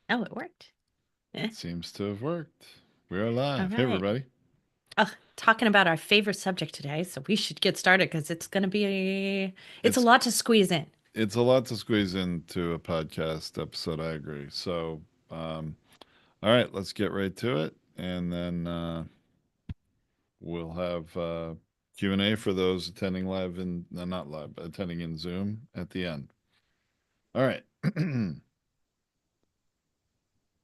Oh, it worked. Eh, It seems to have worked. We're all live. Hey, right. everybody. Oh, talking about our favorite subject today, so we should get started because it's going to be it's a It's lot to squeeze in. it's a lot to squeeze into a podcast episode. I agree. So, all right, let's get right to it, and then we'll have Q&A for those attending live and not live, but attending in Zoom at the end. All right.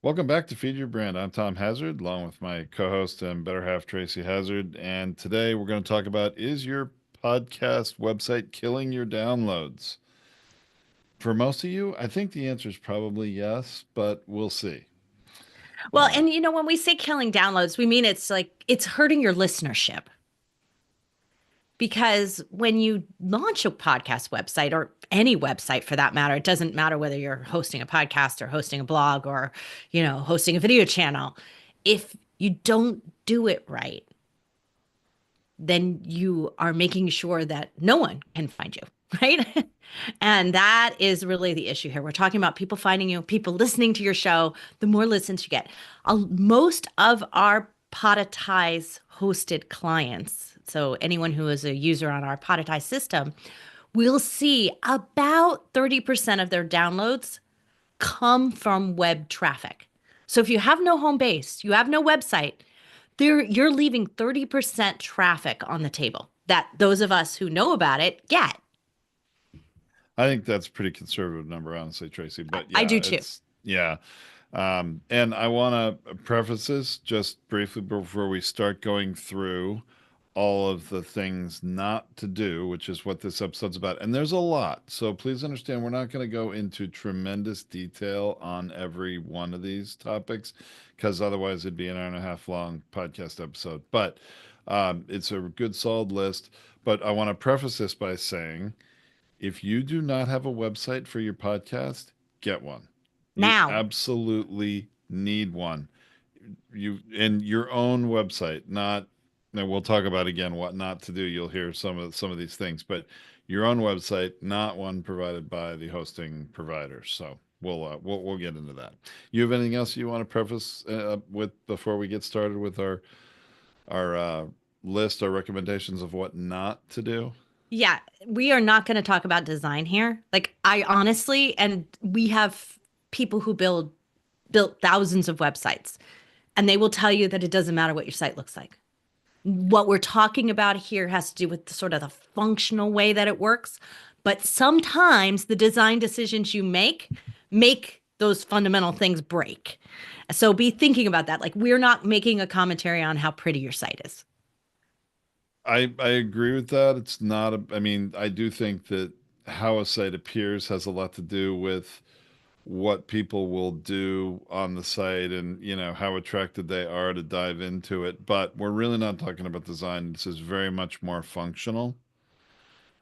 Welcome back to Feed Your Brand. I'm Tom Hazard, along with my co-host and better half Tracy Hazard, and today we're going to talk about: is your podcast website killing your downloads? For most of you, I think the answer is probably yes, but we'll see. Well, and when we say killing downloads, we mean it's like it's hurting your listenership because when you launch a podcast website or any website for that matter, it doesn't matter whether you're hosting a podcast or hosting a blog or, hosting a video channel. If you don't do it right, then you are making sure that no one can find you, right? And that is really the issue here. We're talking about people finding you, people listening to your show. The more listens you get, most of our Podetize hosted clients, so anyone who is a user on our Podetize system, will see about 30% of their downloads come from web traffic. So if you have no home base, you have no website, you're leaving 30% traffic on the table that those of us who know about it get. I think that's a pretty conservative number, honestly, Tracy. But I yeah, do too. yeah. And I want to preface this just briefly before we start going through all of the things not to do, which is what this episode's about. And there's a lot. So please understand, we're not going to go into tremendous detail on every one of these topics because otherwise it'd be an hour and a half long podcast episode. But it's a good, solid list. But I want to preface this by saying, if you do not have a website for your podcast, get one. You Now, absolutely need one. You in your own website, not, and we'll talk about again what not to do. You'll hear some of these things, but your own website, not one provided by the hosting provider. So we'll get into that. You have anything else you want to preface with before we get started with our list, our recommendations of what not to do? yeah, we are not going to talk about design here. Like I honestly, and we have people who built thousands of websites, and they will tell you that it doesn't matter what your site looks like. What we're talking about here has to do with the sort of the functional way that it works, but sometimes the design decisions you make those fundamental things break. So be thinking about that. Like we're not making a commentary on how pretty your site is. I agree with that. It's not I mean, I do think that how a site appears has a lot to do with what people will do on the site and, how attracted they are to dive into it. But we're really not talking about design. This is very much more functional.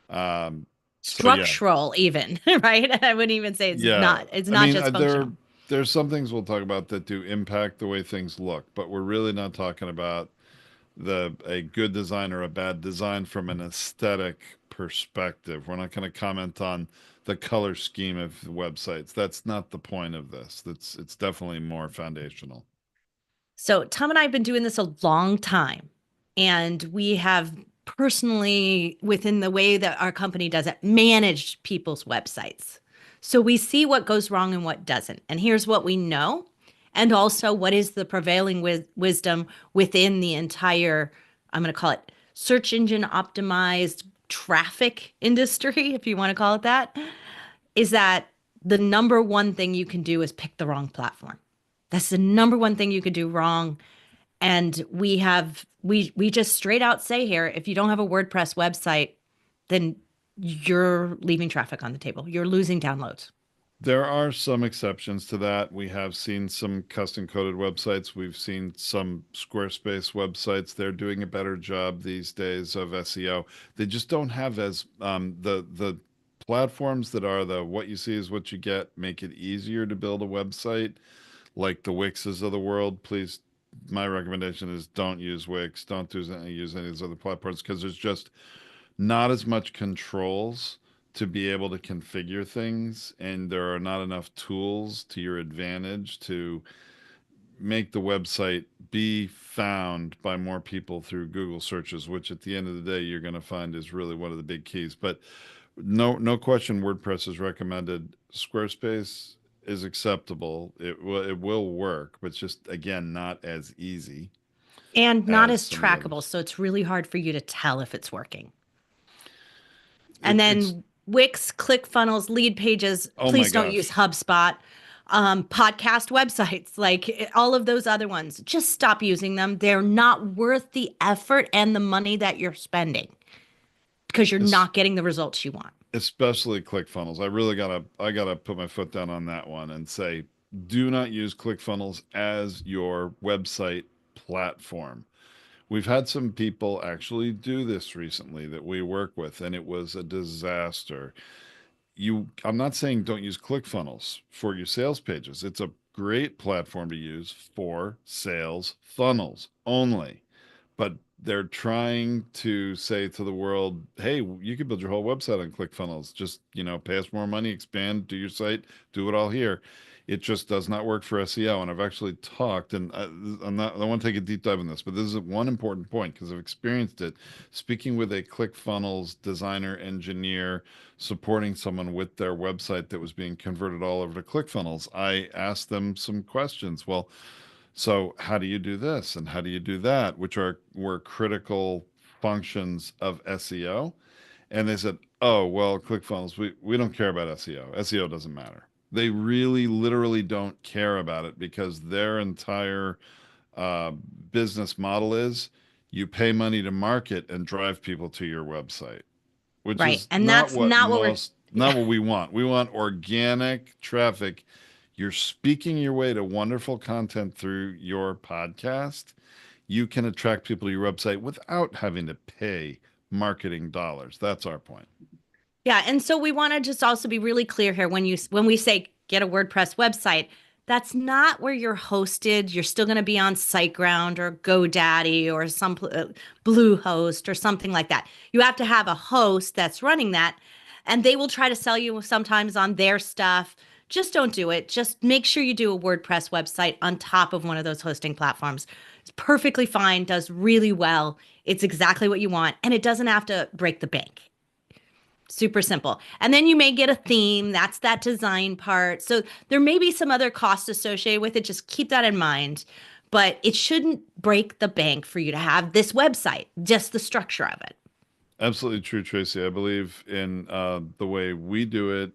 Um, so yeah, Structural even, right? I wouldn't even say yeah. it's I not mean, just functional. there's some things we'll talk about that do impact the way things look, but we're really not talking about the a good design or a bad design from an aesthetic perspective. We're not going to comment on the color scheme of the websites. That's not the point of this. It's definitely more foundational. So Tom and I have been doing this a long time, and we have personally, within the way that our company does it, managed people's websites. So we see what goes wrong and what doesn't. And here's what we know, and also what is the prevailing wisdom within the entire, I'm going to call it search engine optimized traffic industry, if you want to call it that, is that the number one thing you can do is pick the wrong platform. That's the number one thing you could do wrong. And we just straight out say here, if you don't have a WordPress website, then you're leaving traffic on the table. You're losing downloads. There are some exceptions to that. We have seen some custom coded websites. We've seen some Squarespace websites. They're doing a better job these days of SEO. They just don't have as the platforms that are the what you see is what you get make it easier to build a website, like the Wixes of the world. Please, my recommendation is don't use Wix. Don't use any of these other platforms because there's just not as much controls to be able to configure things, and there are not enough tools to your advantage to make the website be found by more people through Google searches, which at the end of the day you're going to find is really one of the big keys. But no question, WordPress is recommended. Squarespace is acceptable. It will work, but it's just again not as easy And not as as some of the trackable. others. So it's really hard for you to tell if it's working. And It's then Wix, ClickFunnels, lead pages, oh my please don't use gosh. HubSpot. Podcast websites, like all of those other ones, just stop using them. They're not worth the effort and the money that you're spending because you're It's not getting the results you want. especially ClickFunnels. I gotta put my foot down on that one and say, do not use ClickFunnels as your website platform. We've had some people actually do this recently that we work with, and it was a disaster. I'm not saying don't use ClickFunnels for your sales pages. It's a great platform to use for sales funnels only. But they're trying to say to the world, hey, you can build your whole website on ClickFunnels. Just, pay us more money, expand, do your site, do it all here. It just does not work for SEO. And I've actually talked, and I want to take a deep dive in this, but this is one important point because I've experienced it speaking with a ClickFunnels designer, engineer, supporting someone with their website that was being converted all over to ClickFunnels. I asked them some questions. Well, so how do you do this and how do you do that, which were critical functions of SEO? And they said, "Oh, well, ClickFunnels, we don't care about SEO. SEO doesn't matter." They really literally don't care about it because their entire uh, business model is you pay money to market and drive people to your website, which Right. is And that's not what we're, not yeah. what we want. We want organic traffic. You're speaking your way to wonderful content through your podcast. You can attract people to your website without having to pay marketing dollars. That's our point. Yeah, and so we want to just also be really clear here when we say get a WordPress website, that's not where you're hosted. You're still going to be on SiteGround or GoDaddy or some Bluehost or something like that. You have to have a host that's running that, and they will try to sell you sometimes on their stuff. Just don't do it. Just make sure you do a WordPress website on top of one of those hosting platforms. It's perfectly fine, does really well. It's exactly what you want, and it doesn't have to break the bank. Super simple. And then you may get a theme. That's that design part. So there may be some other costs associated with it. Just keep that in mind. But it shouldn't break the bank for you to have this website, just the structure of it. Absolutely true, Tracy. I believe in the way we do it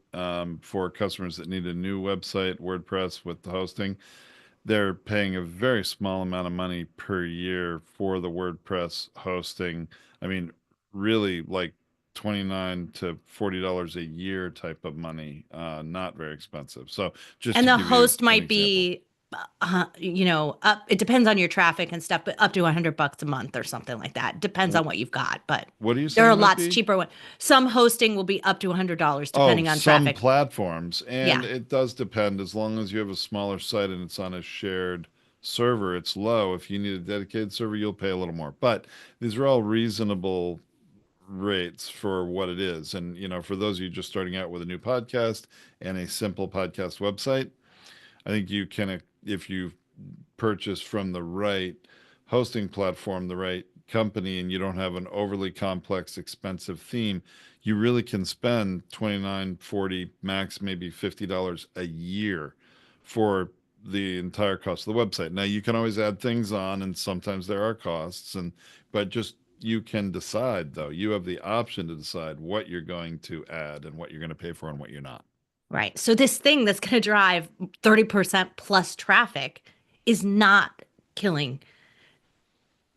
for customers that need a new website, WordPress with the hosting. They're paying a very small amount of money per year for the WordPress hosting. I mean, really like 29 to $40 a year type of money, not very expensive. So just And to the give you host an might example. be, up, it depends on your traffic and stuff, but up to $100 a month or something like that. Depends on Wh- what you've got. But What are you there are saying might lots be? cheaper ones. Some hosting will be up to $100 Oh, depending on some traffic. platforms, and Yeah. it does depend. As long as you have a smaller site and it's on a shared server, it's low. If you need a dedicated server, you'll pay a little more. But these are all reasonable rates for what it is. And, for those of you just starting out with a new podcast and a simple podcast website, I think you can, if you purchase from the right hosting platform, the right company, and you don't have an overly complex, expensive theme, you really can spend 29, 40, max maybe $50 a year for the entire cost of the website. Now you can always add things on, and sometimes there are costs, but just you can decide though. You have the option to decide what you're going to add and what you're going to pay for and what you're not. Right. So this thing that's going to drive 30% plus traffic is not killing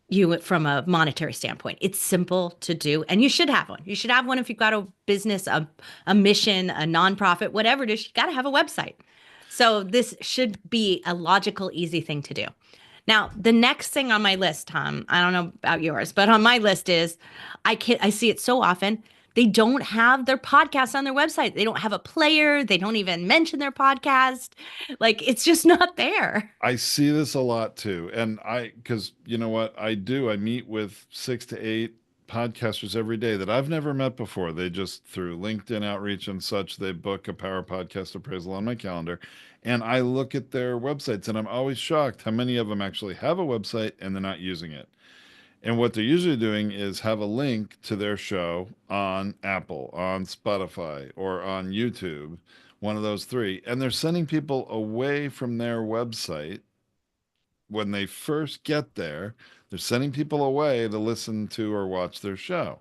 you from a monetary standpoint. It's simple to do, and you should have one. You should have one if you've got a business, a mission, a nonprofit, whatever it is, you got to have a website. So this should be a logical, easy thing to do. Now, the next thing on my list, Tom, I don't know about yours, but on my list is I see it so often. They don't have their podcast on their website. They don't have a player. They don't even mention their podcast. Like it's just not there. I see this a lot too. And because you know what I do, I meet with 6 to 8 podcasters every day that I've never met before. They just, through LinkedIn outreach and such, they book a Power Podcast appraisal on my calendar. And I look at their websites and I'm always shocked how many of them actually have a website and they're not using it. And what they're usually doing is have a link to their show on Apple, on Spotify, or on YouTube, one of those three. And they're sending people away from their website when they first get there. They're sending people away to listen to or watch their show.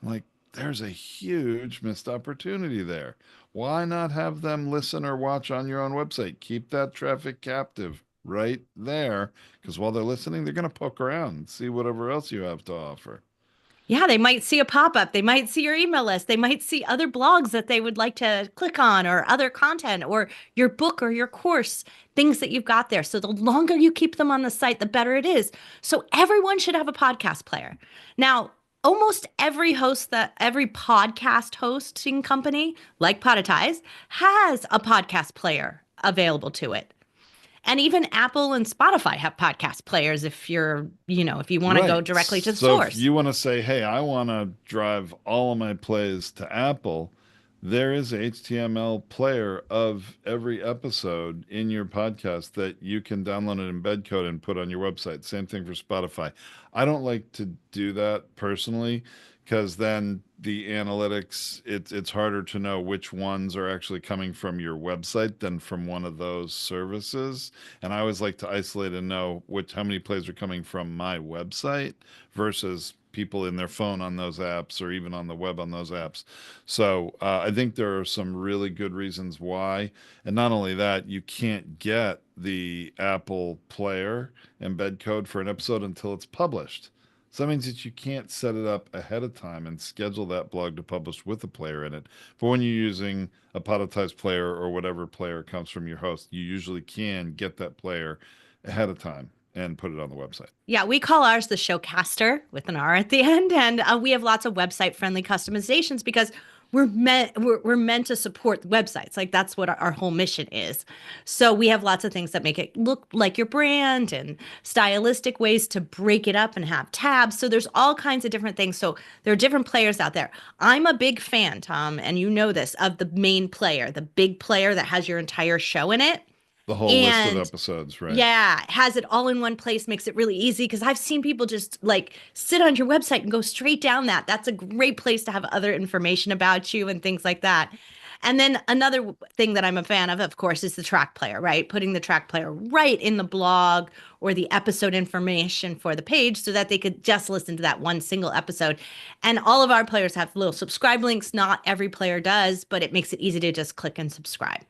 I'm like, there's a huge missed opportunity there. Why not have them listen or watch on your own website? Keep that traffic captive right there, because while they're listening, they're going to poke around and see whatever else you have to offer. Yeah, they might see a pop-up. They might see your email list. They might see other blogs that they would like to click on or other content or your book or your course, things that you've got there. So the longer you keep them on the site, the better it is. So everyone should have a podcast player. Now, almost every podcast hosting company, like Podetize, has a podcast player available to it. And even Apple and Spotify have podcast players if if you want to go Right. directly to the So if source. you want to say, hey, I want to drive all of my plays to Apple, there is a HTML player of every episode in your podcast that you can download and embed code and put on your website. Same thing for Spotify. I don't like to do that personally because then the analytics, it's harder to know which ones are actually coming from your website than from one of those services. And I always like to isolate and know how many plays are coming from my website versus people in their phone on those apps or even on the web on those apps. So I think there are some really good reasons why. And not only that, you can't get the Apple Player embed code for an episode until it's published. So that means that you can't set it up ahead of time and schedule that blog to publish with a player in it. But when you're using a Podetize player or whatever player comes from your host, you usually can get that player ahead of time and put it on the website. Yeah, we call ours the Showcaster with an R at the end, and we have lots of website-friendly customizations because we're meant to support websites. Like that's what our whole mission is. So we have lots of things that make it look like your brand and stylistic ways to break it up and have tabs. So there's all kinds of different things. So there are different players out there. I'm a big fan, Tom, and you know this, of the main player, the big player that has your entire show in it. The whole list of And episodes, right? yeah, has it all in one place, makes it really easy because I've seen people just like sit on your website and go straight down that. That's a great place to have other information about you and things like that. And then another thing that I'm a fan of course, is the track player, right? Putting the track player right in the blog or the episode information for the page so that they could just listen to that one single episode. And all of our players have little subscribe links. Not every player does, but it makes it easy to just click and subscribe.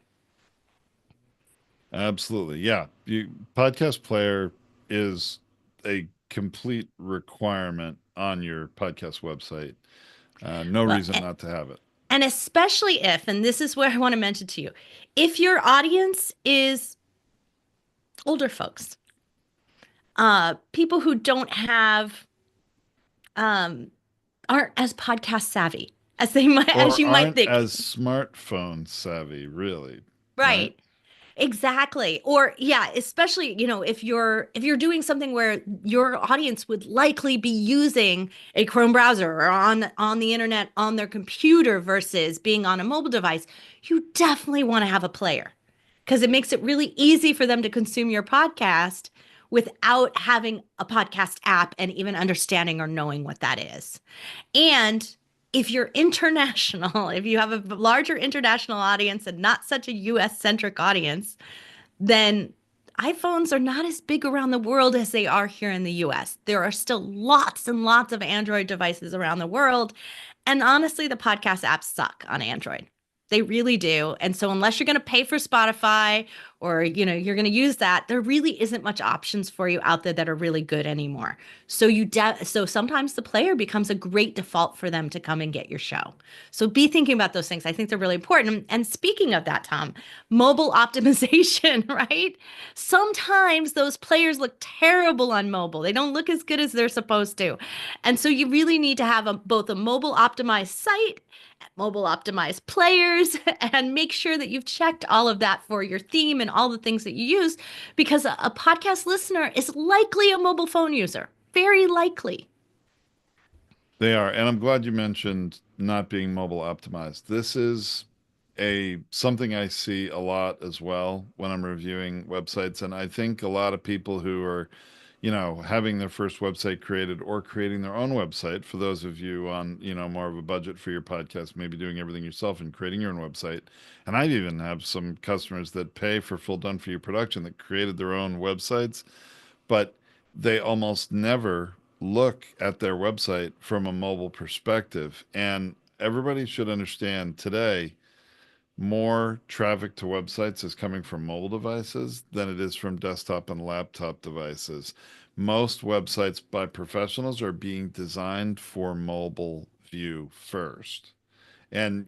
Absolutely. Yeah. Podcast player is a complete requirement on your podcast website. No Well, reason not to have it. and especially if, and this is where I want to mention to you, if your audience is older folks, people who don't have, um, aren't as podcast savvy as they might, as Or you might aren't think. as smartphone savvy, really, right? Right. Exactly. Or yeah, especially, if you're doing something where your audience would likely be using a Chrome browser or on the internet on their computer versus being on a mobile device, you definitely want to have a player because it makes it really easy for them to consume your podcast without having a podcast app and even understanding or knowing what that is. And if you're international, if you have a larger international audience and not such a US centric audience, then iPhones are not as big around the world as they are here in the US. There are still lots and lots of Android devices around the world. And honestly, the podcast apps suck on Android. They really do. And so unless you're going to pay for Spotify or you're going to use that, there really isn't much options for you out there that are really good anymore. So so sometimes the player becomes a great default for them to come and get your show. So be thinking about those things. I think they're really important. And speaking of that, Tom, mobile optimization, right? Sometimes those players look terrible on mobile. They don't look as good as they're supposed to. And so you really need to have both a mobile optimized site, mobile optimized players, and make sure that you've checked all of that for your theme and all the things that you use, because a podcast listener is likely a mobile phone user, very likely. They are, and I'm glad you mentioned not being mobile optimized. This is a something I see a lot as well when I'm reviewing websites, and I think a lot of people who are, having their first website created or creating their own website, for those of you on, more of a budget for your podcast, maybe doing everything yourself and creating your own website. And I even have some customers that pay for full done for you production that created their own websites, but they almost never look at their website from a mobile perspective. And everybody should understand today, more traffic to websites is coming from mobile devices than it is from desktop and laptop devices. Most websites by professionals are being designed for mobile view first. And,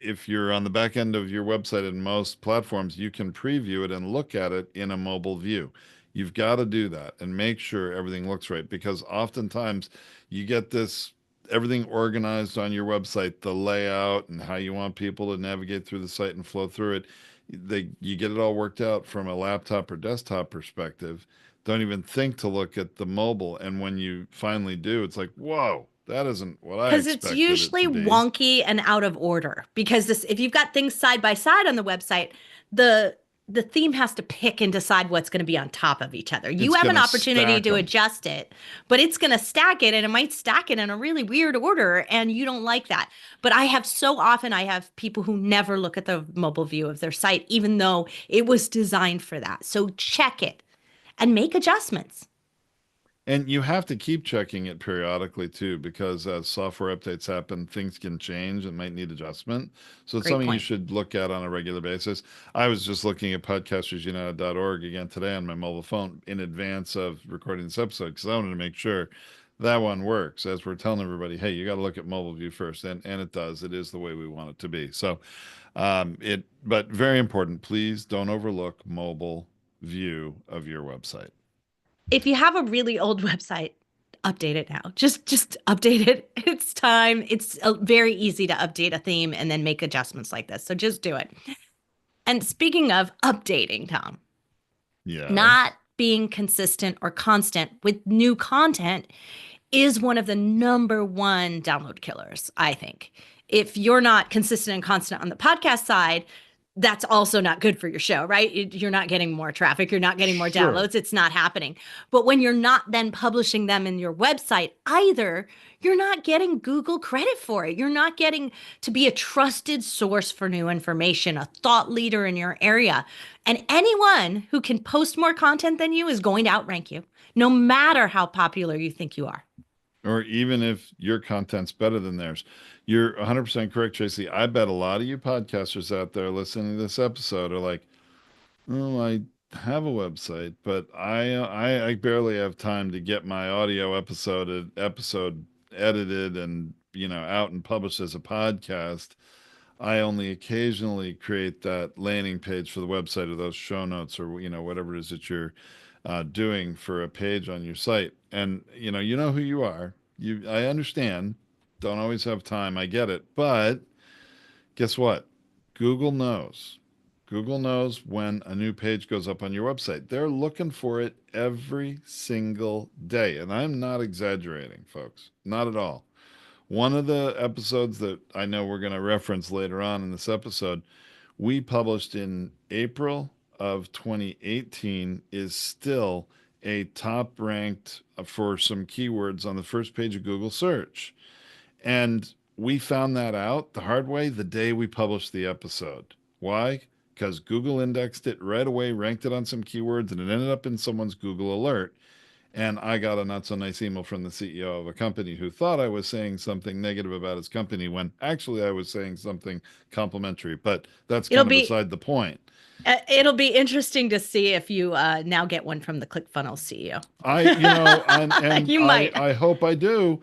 if you're on the back end of your website in most platforms, you can preview it and look at it in a mobile view. You've got to do that and make sure everything looks right, because oftentimes you get this everything organized on your website, the layout and how you want people to navigate through the site and flow through it. You get it all worked out from a laptop or desktop perspective. Don't even think to look at the mobile. And when you finally do, it's like, whoa, that isn't what I Because it's expected it usually to be. wonky and out of order. Because this, if you've got things side by side on the website, the the theme has to pick and decide what's going to be on top of each other. You It's have going an to opportunity stack to them. adjust it, but it's going to stack it and it might stack it in a really weird order and you don't like that. But I have people who never look at the mobile view of their site even though it was designed for that. So check it and make adjustments. And you have to keep checking it periodically too, because as software updates happen, things can change and might need adjustment. So it's Great something you point. should look at on a regular basis. I was just looking at podcastersunited.org again today on my mobile phone in advance of recording this episode because I wanted to make sure that one works. As we're telling everybody, hey, you got to look at mobile view first, and it does. It is the way we want it to be. So but very important. Please don't overlook mobile view of your website. If you have a really old website, update it now. Just update it. It's time. It's very easy to update a theme and then make adjustments like this. So just do it. And speaking of updating, Tom, not Yes. being consistent or constant with new content is one of the number one download killers, I think. If you're not consistent and constant on the podcast side, that's also not good for your show, right? You're not getting more traffic, you're not getting more Sure. downloads, it's not happening. But when you're not then publishing them in your website either, you're not getting Google credit for it. You're not getting to be a trusted source for new information, a thought leader in your area. And anyone who can post more content than you is going to outrank you, no matter how popular you think you are. Or even if your content's better than theirs. You're 100% correct, Tracy. I bet a lot of you podcasters out there listening to this episode are like, oh, I have a website, but I barely have time to get my audio episode edited and out and published as a podcast. I only occasionally create that landing page for the website or those show notes or whatever it is that you're doing for a page on your site. And you know who you are. I understand. Don't always have time. I get it. But guess what? Google knows. Google knows when a new page goes up on your website. They're looking for it every single day. And I'm not exaggerating, folks. Not at all. One of the episodes that I know we're going to reference later on in this episode, we published in April of 2018, is still a top ranked for some keywords on the first page of Google search. And we found that out the hard way the day we published the episode. Why? Because Google indexed it right away, ranked it on some keywords, and it ended up in someone's Google alert. And I got a not so nice email from the CEO of a company who thought I was saying something negative about his company when actually I was saying something complimentary. But that's It'll kind of be beside the point. it'll be interesting to see if you now get one from the ClickFunnels CEO. I, you know, and You I, might. I hope I do,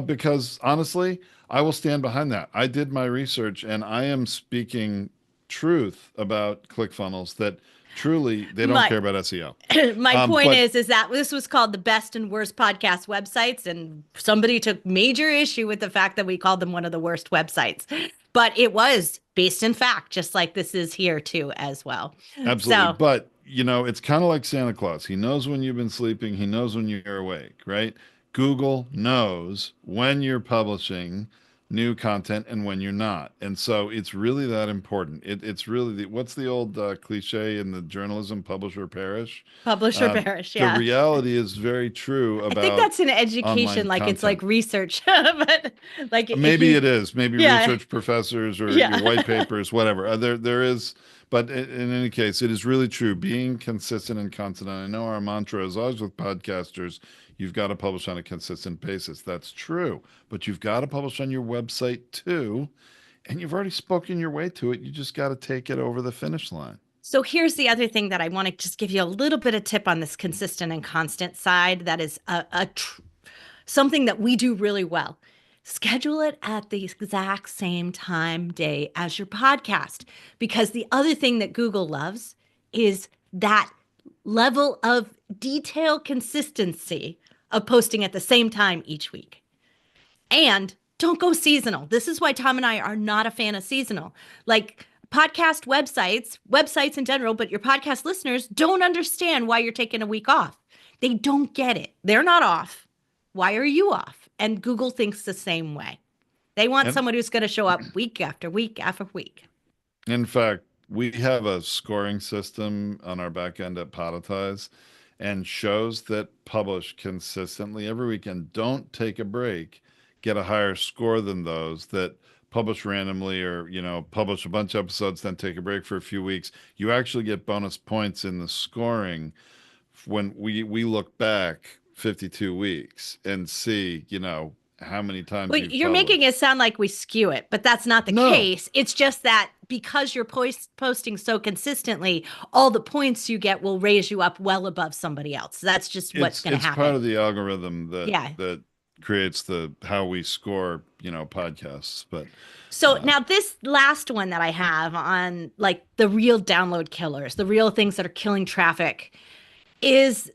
because honestly, I will stand behind that. I did my research and I am speaking truth about ClickFunnels that truly they don't My care about SEO. my point But is that this was called the best and worst podcast websites, and somebody took major issue with the fact that we called them one of the worst websites. But it was based in fact, just like this is here too as well. absolutely. So But, it's kind of like Santa Claus. He knows when you've been sleeping, he knows when you're awake, right? Google knows when you're publishing new content and when you're not. And so it's really that important. It's really what's the old cliche in the journalism, publisher perish? Publish or Uh, perish. the Yeah. reality is very true I think about that's in education, online like it's like content. research, but like if Maybe you, it is. Maybe yeah, research professors or your white yeah. papers, whatever. There is, but in any case, it is really true. Being consistent and constant. And I know our mantra is always with podcasters, you've got to publish on a consistent basis. That's true, but you've got to publish on your website too. And you've already spoken your way to it. You just got to take it over the finish line. So here's the other thing that I want to just give you a little bit of tip on this consistent and constant side. That is something that we do really well. Schedule it at the exact same time day as your podcast. Because the other thing that Google loves is that level of detail consistency of posting at the same time each week. And don't go seasonal. This is why Tom and I are not a fan of seasonal. Like podcast websites in general, but your podcast listeners don't understand why you're taking a week off. They don't get it. They're not off. Why are you off? And Google thinks the same way. They want And someone who's going to show up week after week after week. in fact, we have a scoring system on our back end at Podetize, and shows that publish consistently every week and don't take a break get a higher score than those that publish randomly or, publish a bunch of episodes, then take a break for a few weeks. You actually get bonus points in the scoring when we look back 52 weeks and see, how many times Well, you've you're making it published. sound like we skew it, but that's not the No, case. It's just that because you're posting so consistently, all the points you get will raise you up well above somebody else. That's just what's it's going to it's part happen. of the algorithm that Yeah. that creates the how we score, podcasts. But So uh, now this last one that I have on like the real download killers, the real things that are killing traffic is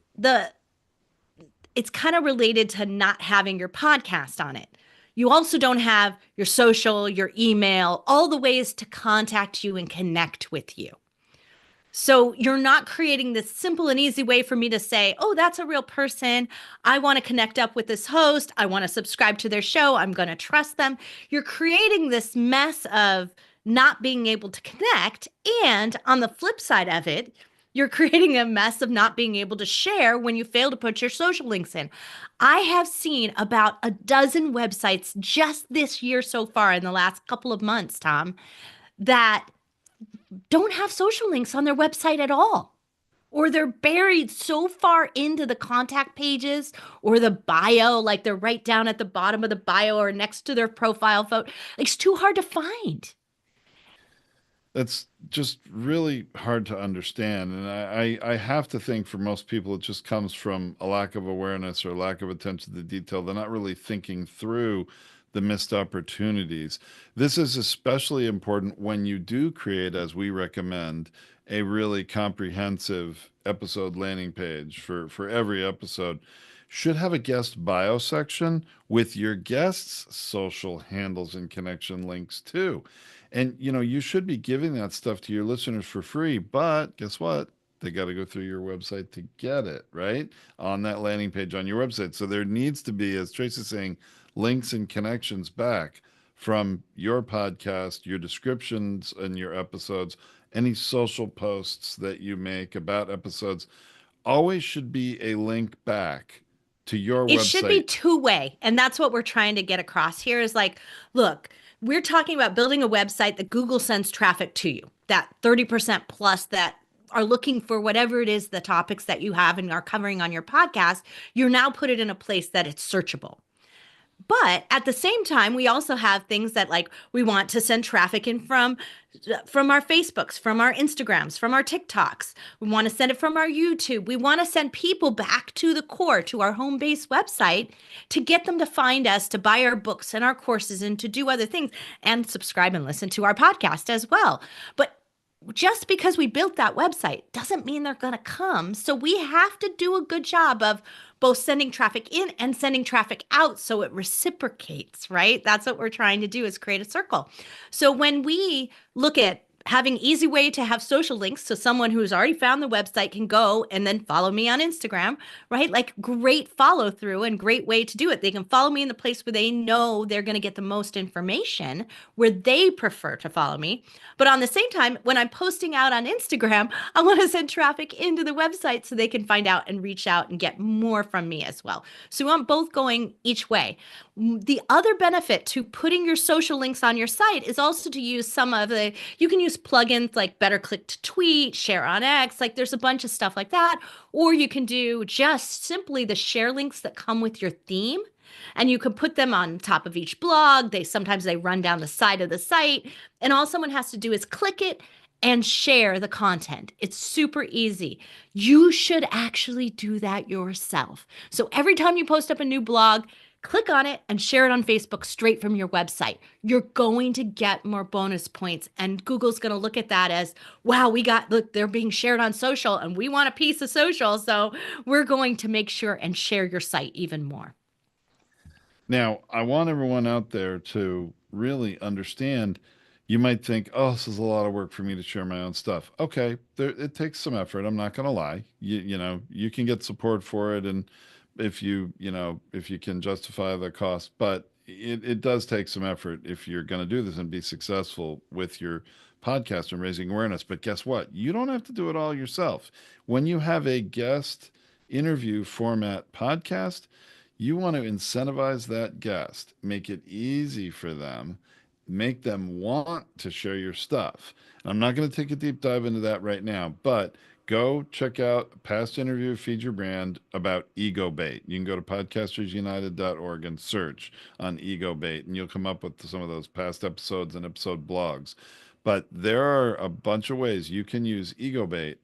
it's kind of related to not having your podcast on it. You also don't have your social, your email, all the ways to contact you and connect with you. So you're not creating this simple and easy way for me to say, oh, that's a real person. I want to connect up with this host. I want to subscribe to their show. I'm going to trust them. You're creating this mess of not being able to connect. And on the flip side of it, you're creating a mess of not being able to share when you fail to put your social links in. I have seen about a dozen websites just this year so far in the last couple of months, Tom, that don't have social links on their website at all. Or they're buried so far into the contact pages or the bio, like they're right down at the bottom of the bio or next to their profile photo. It's too hard to find. that's just really hard to understand. And I have to think for most people, it just comes from a lack of awareness or lack of attention to detail. They're not really thinking through the missed opportunities. This is especially important when you do create, as we recommend, a really comprehensive episode landing page for every episode. Should have a guest bio section with your guests' social handles and connection links too. And you should be giving that stuff to your listeners for free, but guess what? They got to go through your website to get it, right? On that landing page on your website. So there needs to be, as Tracy's saying, links and connections back from your podcast, your descriptions and your episodes, any social posts that you make about episodes. Always should be a link back to your It should be website. two-way. And that's what we're trying to get across here is like, look, we're talking about building a website that Google sends traffic to you, that 30% plus that are looking for whatever it is, the topics that you have and are covering on your podcast. You're now put it in a place that it's searchable. But at the same time, we also have things that like we want to send traffic in from our Facebooks, from our Instagrams, from our TikToks. We want to send it from our YouTube. We want to send people back to the core, to our home base website to get them to find us, to buy our books and our courses and to do other things and subscribe and listen to our podcast as well. But just because we built that website doesn't mean they're going to come. So we have to do a good job of both sending traffic in and sending traffic out so it reciprocates, right? That's what we're trying to do is create a circle. So when we look at having easy way to have social links so someone who's already found the website can go and then follow me on Instagram, right? Like great follow through and great way to do it. They can follow me in the place where they know they're going to get the most information, where they prefer to follow me. But on the same time, when I'm posting out on Instagram, I want to send traffic into the website so they can find out and reach out and get more from me as well. So we want both going each way. The other benefit to putting your social links on your site is also to use some of the, you can use plugins like Better Click to Tweet, Share on X, like there's a bunch of stuff like that. Or you can do just simply the share links that come with your theme. And you can put them on top of each blog. Sometimes they run down the side of the site. And all someone has to do is click it and share the content. It's super easy. You should actually do that yourself. So every time you post up a new blog, click on it and share it on Facebook straight from your website. You're going to get more bonus points. And Google's going to look at that as, wow, look, they're being shared on social and we want a piece of social. So we're going to make sure and share your site even more. Now, I want everyone out there to really understand. You might think, oh, this is a lot of work for me to share my own stuff. Okay, it takes some effort. I'm not going to lie. You can get support for it, and if you can justify the cost, but it does take some effort if you're going to do this and be successful with your podcast and raising awareness. But guess what? You don't have to do it all yourself. When you have a guest interview format podcast, you want to incentivize that guest, make it easy for them, make them want to share your stuff. And I'm not going to take a deep dive into that right now, but go check out past interview Feed Your Brand about ego bait. You can go to podcastersunited.org and search on ego bait, and you'll come up with some of those past episodes and episode blogs. But there are a bunch of ways you can use ego bait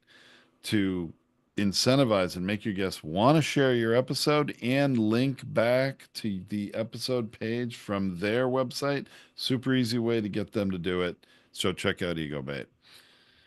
to incentivize and make your guests want to share your episode and link back to the episode page from their website. Super easy way to get them to do it. So check out ego bait.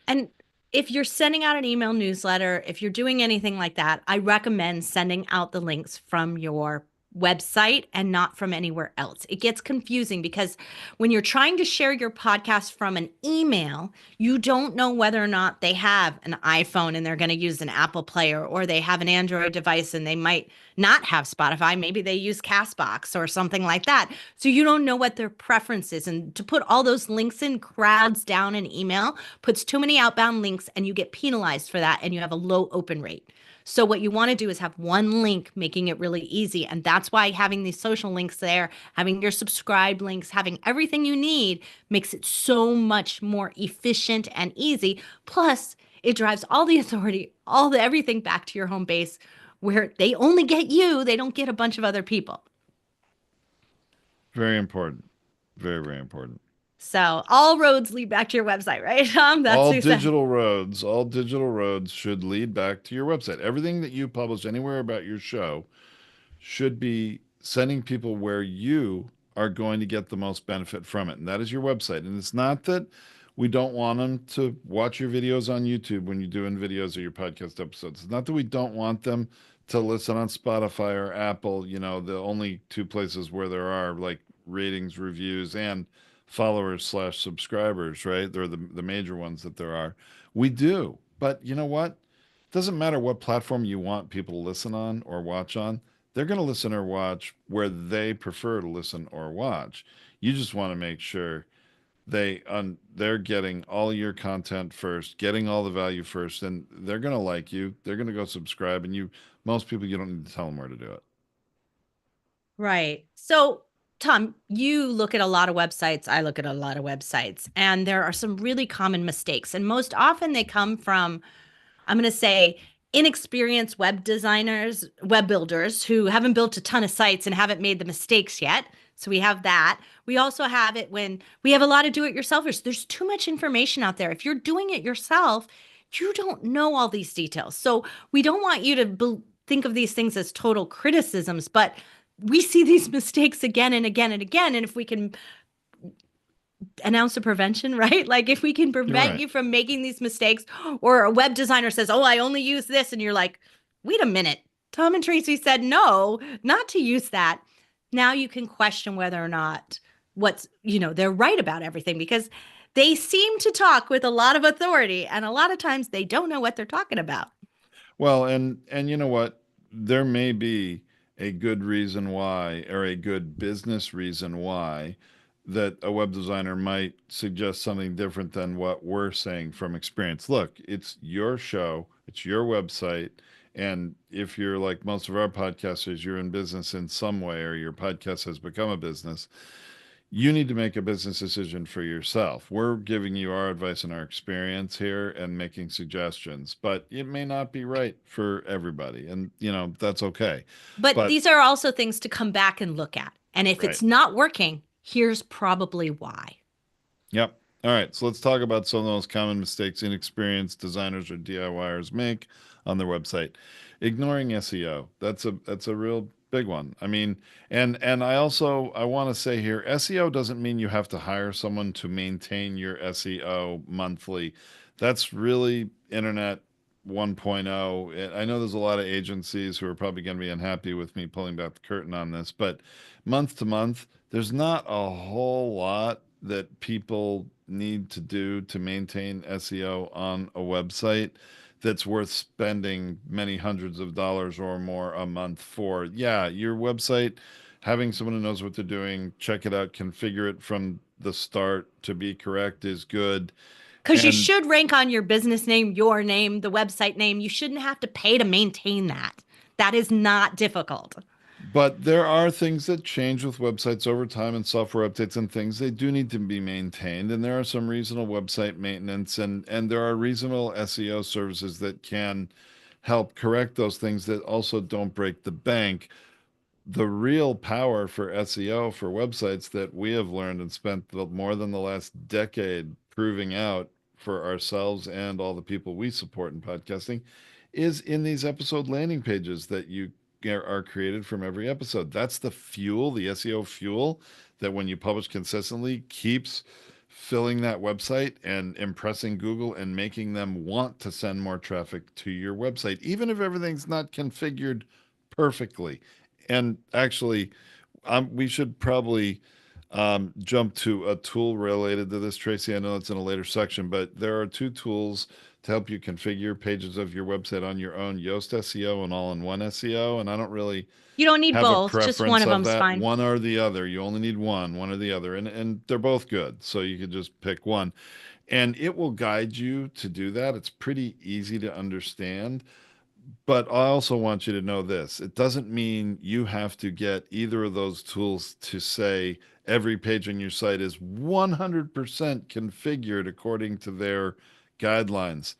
And if you're sending out an email newsletter, if you're doing anything like that, I recommend sending out the links from your website and not from anywhere else. It gets confusing because when you're trying to share your podcast from an email, you don't know whether or not they have an iPhone and they're going to use an Apple player, or they have an Android device and they might not have Spotify. Maybe they use Castbox or something like that. So you don't know what their preference is. And to put all those links in crowds down an email puts too many outbound links and you get penalized for that and you have a low open rate. So what you want to do is have one link, making it really easy. And that's why having these social links there, having your subscribe links, having everything you need makes it so much more efficient and easy. Plus, it drives all the authority, everything back to your home base where they only get you. They don't get a bunch of other people. Very important. Very, very important. So all roads lead back to your website, right, Tom? That's all digital roads should lead back to your website. Everything that you publish anywhere about your show should be sending people where you are going to get the most benefit from it. And that is your website. And it's not that we don't want them to watch your videos on YouTube when you're doing videos or your podcast episodes. It's not that we don't want them to listen on Spotify or Apple, the only two places where there are like ratings, reviews, and followers/subscribers, right? They're the major ones that there are. We do. But you know what? It doesn't matter what platform you want people to listen on or watch on. They're going to listen or watch where they prefer to listen or watch. You just want to make sure they're getting all your content first, getting all the value first, and they're going to like you. They're going to go subscribe, and most people, you don't need to tell them where to do it. Right. So Tom, you look at a lot of websites. I look at a lot of websites, and there are some really common mistakes. And most often they come from, I'm going to say, inexperienced web designers, web builders who haven't built a ton of sites and haven't made the mistakes yet. So we have that. We also have it when we have a lot of do-it-yourselfers. There's too much information out there. If you're doing it yourself, you don't know all these details. So we don't want you to think of these things as total criticisms, but we see these mistakes again and again and again. And if we can announce a prevention, right? Like if we can prevent you from making these mistakes, or a web designer says, oh, I only use this. And you're like, wait a minute. Tom and Tracy said, no, not to use that. Now you can question whether or not they're right about everything, because They seem to talk with a lot of authority, and a lot of times they don't know what they're talking about. Well, and you know what? There may be a good reason why, or a good business reason why, that a web designer might suggest something different than what we're saying from experience. Look, it's your show, it's your website, and if you're like most of our podcasters, you're in business in some way, or your podcast has become a business, you need to make a business decision for yourself. We're giving you our advice and our experience here and making suggestions, but it may not be right for everybody. And, that's okay. But But, these are also things to come back and look at. And if right. it's not working, here's probably why. Yep. All right. So let's talk about some of those common mistakes inexperienced designers or DIYers make on their website. Ignoring SEO. That's a real big one. I mean, and I want to say here, SEO doesn't mean you have to hire someone to maintain your SEO monthly. That's really internet 1.0. I know there's a lot of agencies who are probably going to be unhappy with me pulling back the curtain on this, but month to month, there's not a whole lot that people need to do to maintain SEO on a website that's worth spending many hundreds of dollars or more a month for. Yeah, your website, having someone who knows what they're doing, check it out, configure it from the start to be correct is good. Because you And should rank on your business name, your name, the website name. You shouldn't have to pay to maintain that. That is not difficult. But there are things that change with websites over time and software updates and things. They do need to be maintained. And there are some reasonable website maintenance and there are reasonable SEO services that can help correct those things that also don't break the bank. The real power for SEO for websites that we have learned and spent more than the last decade proving out for ourselves and all the people we support in podcasting is in these episode landing pages that you are created from every episode. That's the fuel, the SEO fuel that when you publish consistently keeps filling that website and impressing Google and making them want to send more traffic to your website, even if everything's not configured perfectly. And actually, we should probably jump to a tool related to this, Tracy. I know it's in a later section, but there are two tools to help you configure pages of your website on your own, Yoast SEO and All-in-One SEO. And I don't really You don't need have a both, just one preference of of them's that, fine. one or the other. You only need one or the other. And they're both good. So you could just pick one. And it will guide you to do that. It's pretty easy to understand. But I also want you to know this. It doesn't mean you have to get either of those tools to say every page on your site is 100% configured according to their guidelines.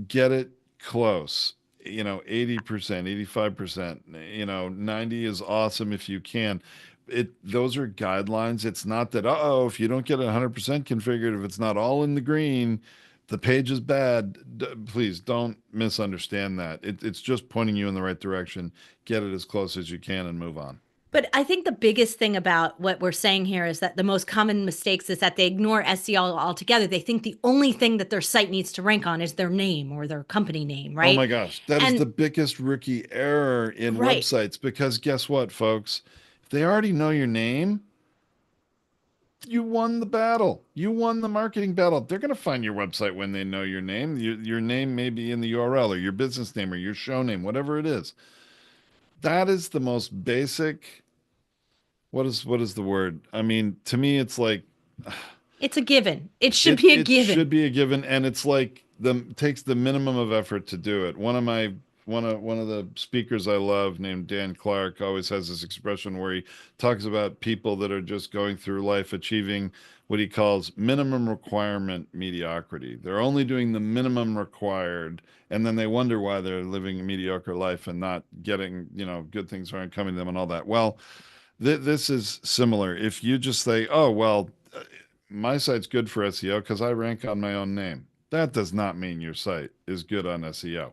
Get it close. 80%, 85%, 90 is awesome if you can. Those are guidelines. It's not that, oh, if you don't get it 100% configured, if it's not all in the green, the page is bad. Please don't misunderstand that. It's just pointing you in the right direction. Get it as close as you can and move on. But I think the biggest thing about what we're saying here is that the most common mistakes is that they ignore SEO altogether. They think the only thing that their site needs to rank on is their name or their company name, Oh right? my gosh, that is And the biggest rookie error in right. websites because guess what, folks? If they already know your name, you won the battle. You won the marketing battle. They're going to find your website when they know your name. Your name may be in the URL or your business name or your show name, whatever it is. That is the most basic. What is the word? I mean, to me, it's like It's a given. It should it be a it should given. be a given, and it's like the takes the minimum of effort to do it. One of the speakers I love named Dan Clark always has this expression where he talks about people that are just going through life achieving what he calls minimum requirement mediocrity. They're only doing the minimum required, and then they wonder why they're living a mediocre life and not getting, good things aren't coming to them and all that. Well, this is similar. If you just say, "Oh, well, my site's good for SEO because I rank on my own name," that does not mean your site is good on SEO.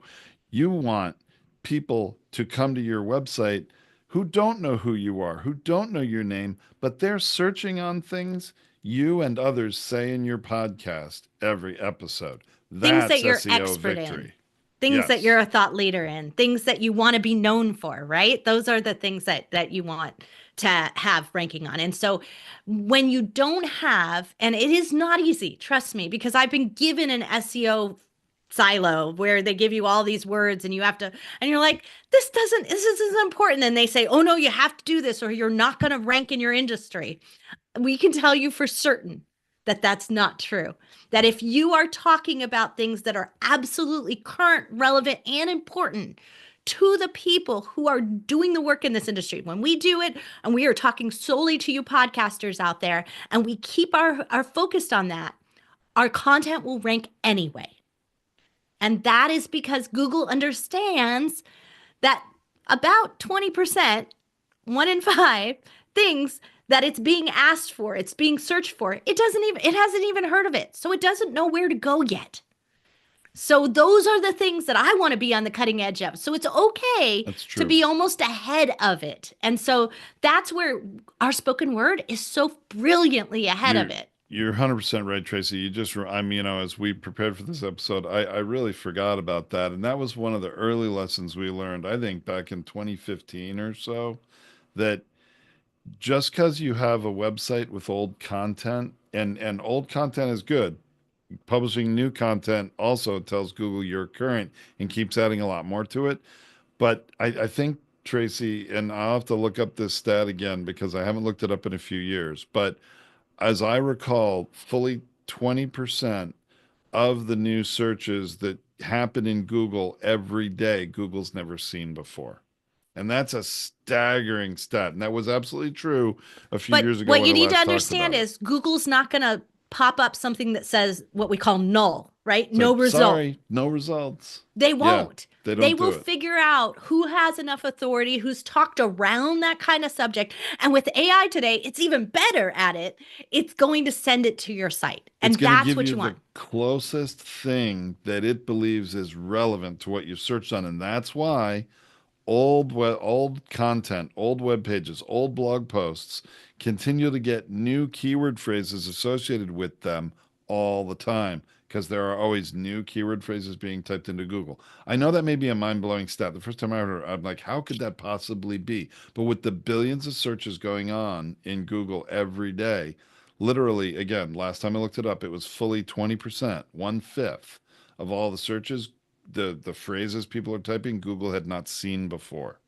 You want people to come to your website who don't know who you are, who don't know your name, but they're searching on things you and others say in your podcast every episode. Things that That's you're SEO expert in. victory. things that you're Yes. a thought leader in, things that you want to be known for, right? Those are the things that you want to have ranking on. And so when you don't have, and it is not easy, trust me, because I've been given an SEO silo where they give you all these words and you have to, and you're like, this isn't important. And they say, oh no, you have to do this or you're not going to rank in your industry. We can tell you for certain that that's not true. That if you are talking about things that are absolutely current, relevant, and important to the people who are doing the work in this industry, when we do it and we are talking solely to you podcasters out there and we keep our focused on that, our content will rank anyway. And that is because Google understands that about 20%, 1 in 5 things that it's being asked for, it's being searched for, it hasn't even heard of it. So it doesn't know where to go yet. So those are the things that I want to be on the cutting edge of. So it's okay That's to true. be almost ahead of it. And so that's where our spoken word is so brilliantly ahead of You're it. you're 100% right, Tracy. As we prepared for this episode, I really forgot about that. And that was one of the early lessons we learned, I think back in 2015 or so, that just because you have a website with old content, and old content is good, publishing new content also tells Google you're current and keeps adding a lot more to it. But I think, Tracy, and I'll have to look up this stat again because I haven't looked it up in a few years, but as I recall, fully 20% of the new searches that happen in Google every day, Google's never seen before. And that's a staggering stat. And that was absolutely true a few But years ago what when you I need to last talked understand about it. is Google's not going to pop up something that says what we call null, right? It's No like, result. sorry, no results. They Yeah, won't. they They don't will do it. figure out who has enough authority, who's talked around that kind of subject. And with AI today, it's even better at it. It's going to send it to your site. It's And going to that's give what you you the want. closest thing that it believes is relevant to what you've searched on. And that's why old content, old web pages, old blog posts continue to get new keyword phrases associated with them all the time because there are always new keyword phrases being typed into Google. I know that may be a mind-blowing stat. The first time I heard it, I'm like, how could that possibly be? But with the billions of searches going on in Google every day, literally, again, last time I looked it up, it was fully 20%, 1/5 of all the searches, the phrases people are typing, Google had not seen before.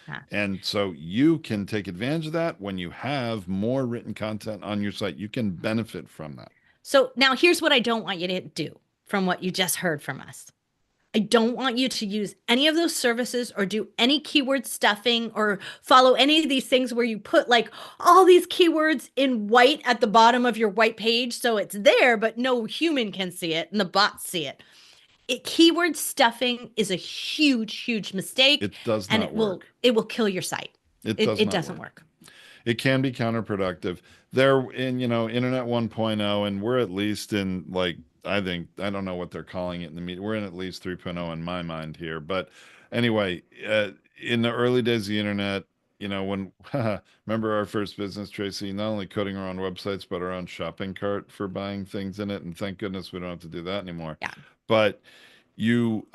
Yeah. And so you can take advantage of that when you have more written content on your site. You can benefit from that. So now here's what I don't want you to do from what you just heard from us. I don't want you to use any of those services or do any keyword stuffing or follow any of these things where you put like all these keywords in white at the bottom of your white page. So it's there, but no human can see it and the bots see it. Keyword stuffing is a huge mistake It does and not work. it will kill your site. It It, does it not doesn't work. work. It can be counterproductive. They're in, Internet 1.0, and we're at least in like, I don't know what they're calling it in the media. We're in at least 3.0 in my mind here. But anyway, in the early days of the internet, when remember our first business, Tracy, not only coding our own websites, but our own shopping cart for buying things in it. And thank goodness we don't have to do that anymore. Yeah. But you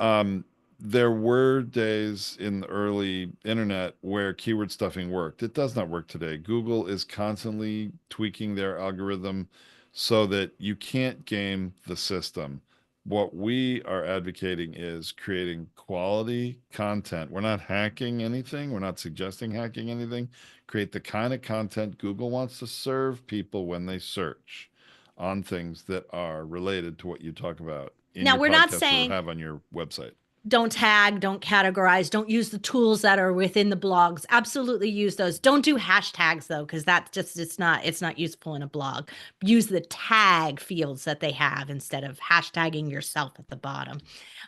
there were days in the early internet where keyword stuffing worked. It does not work today. Google is constantly tweaking their algorithm so that you can't game the system. What we are advocating is creating quality content. We're not hacking anything, we're not suggesting hacking anything. Create the kind of content Google wants to serve people when they search on things that are related to what you talk about in Now, your we're not podcast or saying have on your website. don't tag, don't categorize, don't use the tools that are within the blogs. Absolutely use those. Don't do hashtags though, because that's just it's not useful in a blog. Use the tag fields that they have instead of hashtagging yourself at the bottom.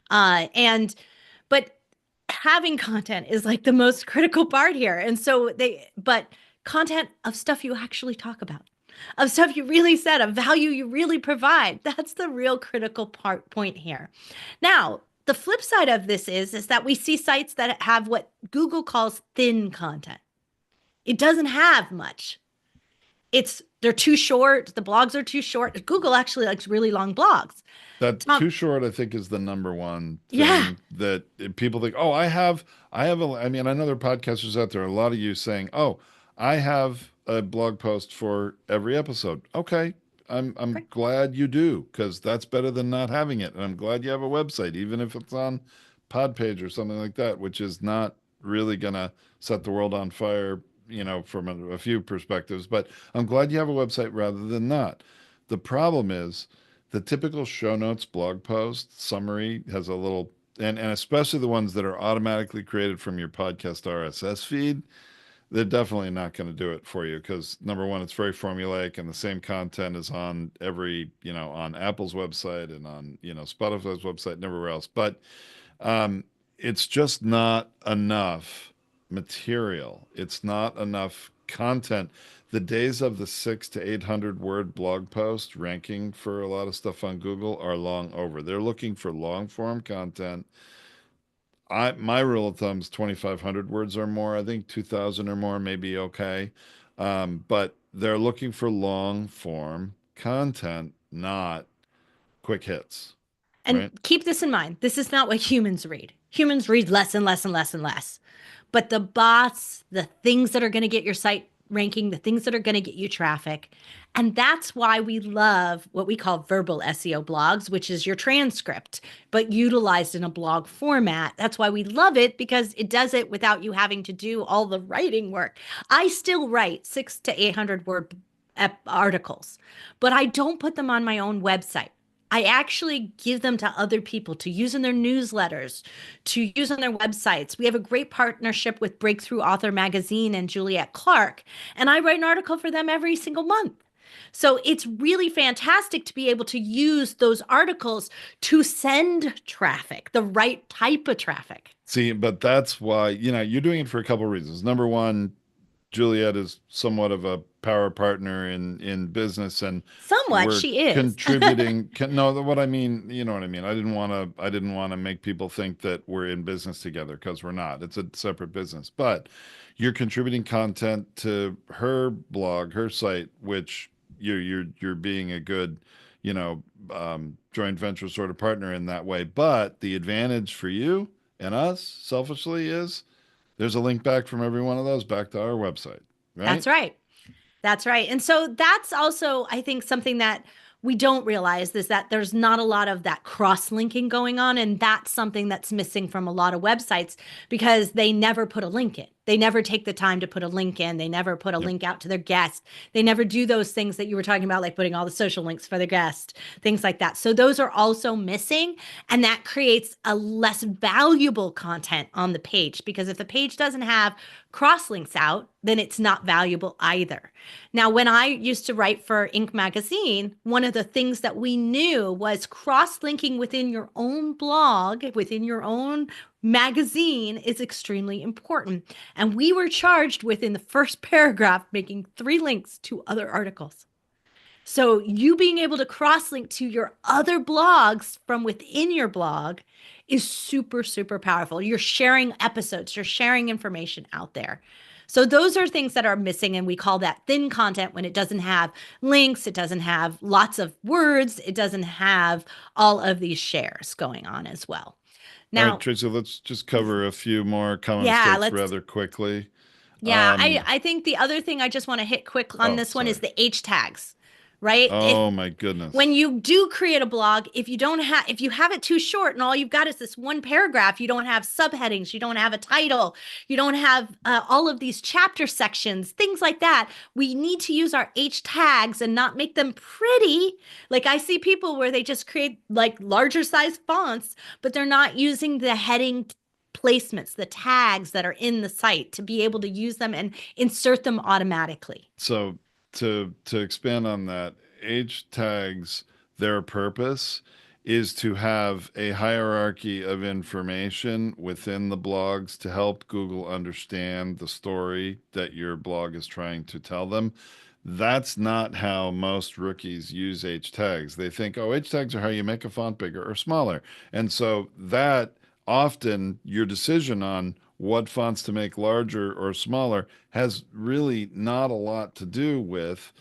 And but having content is like the most critical part here. And so but content of stuff you actually talk about, of stuff you really said, of value you really provide. That's the real critical point here. Now, the flip side of this is that we see sites that have what Google calls thin content. It doesn't have much. They're too short. The blogs are too short. Google actually likes really long blogs. That Tom, too short, I think, is the number one yeah. thing that people think, oh, I mean, I know there are podcasters out there, a lot of you saying, oh, I have a blog post for every episode. Okay. I'm Great. glad you do, because that's better than not having it. And I'm glad you have a website, even if it's on Podpage or something like that, which is not really gonna set the world on fire, from a few perspectives. But I'm glad you have a website rather than not. The problem is the typical show notes blog post summary has a little, and especially the ones that are automatically created from your podcast RSS feed, they're definitely not going to do it for you, because number one, it's very formulaic, and the same content is on on Apple's website and on, Spotify's website and everywhere else. But um, it's just not enough material. It's not enough content. The days of the 600 to 800 word blog post ranking for a lot of stuff on Google are long over. They're looking for long form content. My rule of thumb is 2,500 words or more. I think 2,000 or more may be okay, but they're looking for long form content, not quick hits, And right? keep this in mind. This is not what humans read. Humans read less and less and less and less. But the bots, the things that are going to get your site ranking, the things that are going to get you traffic. And that's why we love what we call verbal SEO blogs, which is your transcript, but utilized in a blog format. That's why we love it, because it does it without you having to do all the writing work. I still write 600 to 800 word articles, but I don't put them on my own website. I actually give them to other people to use in their newsletters, to use on their websites. We have a great partnership with Breakthrough Author Magazine and Juliet Clark, and I write an article for them every single month. So it's really fantastic to be able to use those articles to send traffic, the right type of traffic. See, but that's why, you're doing it for a couple of reasons. Number one, Juliet is somewhat of a power partner in business, and Somewhat, we're she is. contributing. No, what I mean, you know what I mean. I didn't want to make people think that we're in business together, because we're not. It's a separate business. But you're contributing content to her blog, her site, which you're being a good, joint venture sort of partner in that way. But the advantage for you and us, selfishly, is there's a link back from every one of those back to our website, right? That's right. That's right. And so that's also, I think, something that we don't realize is that there's not a lot of that cross linking going on. And that's something that's missing from a lot of websites, because they never put a link in. They never take the time to put a link in. They never put a Yep. link out to their guest. They never do those things that you were talking about, like putting all the social links for the guest, things like that. So those are also missing. And that creates a less valuable content on the page, because if the page doesn't have cross links out, then it's not valuable either. Now, when I used to write for Inc. magazine, one of the things that we knew was cross linking within your own blog, within your own magazine, is extremely important. And we were charged within the first paragraph making 3 links to other articles. So you being able to cross link to your other blogs from within your blog is super, super powerful. You're sharing episodes, you're sharing information out there. So those are things that are missing. And we call that thin content, when it doesn't have links, it doesn't have lots of words, it doesn't have all of these shares going on as well. All right, Now, Tracy, let's just cover a few more common yeah, mistakes let's rather quickly. yeah, I Um, I think the other thing I just want to hit quick on oh, this one is sorry. the H tags, right? If Oh my when goodness. you do create a blog, if you have it too short and all you've got is this one paragraph, you don't have subheadings, you don't have a title, you don't have all of these chapter sections, things like that. We need to use our H tags and not make them pretty. Like I see people where they just create like larger size fonts, but they're not using the heading placements, the tags that are in the site to be able to use them and insert them automatically. So to expand on that, H tags, their purpose is to have a hierarchy of information within the blogs to help Google understand the story that your blog is trying to tell them. That's not how most rookies use H tags. They think, oh, H tags are how you make a font bigger or smaller. And so that often your decision on what fonts to make larger or smaller has really not a lot to do with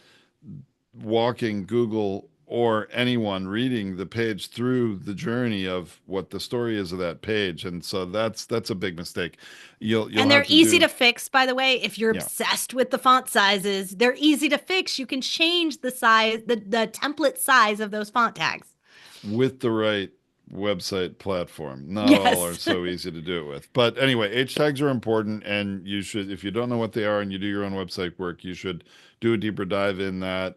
walking Google or anyone reading the page through the journey of what the story is of that page. And so that's a big mistake. You'll And they're have to easy do, to fix, by the way. If you're yeah, obsessed with the font sizes, they're easy to fix. You can change the size, the template size of those font tags. with the right website platform. Not all are Yes. so easy to do it with. But anyway, H tags are important, and you should, if you don't know what they are and you do your own website work, you should do a deeper dive in that,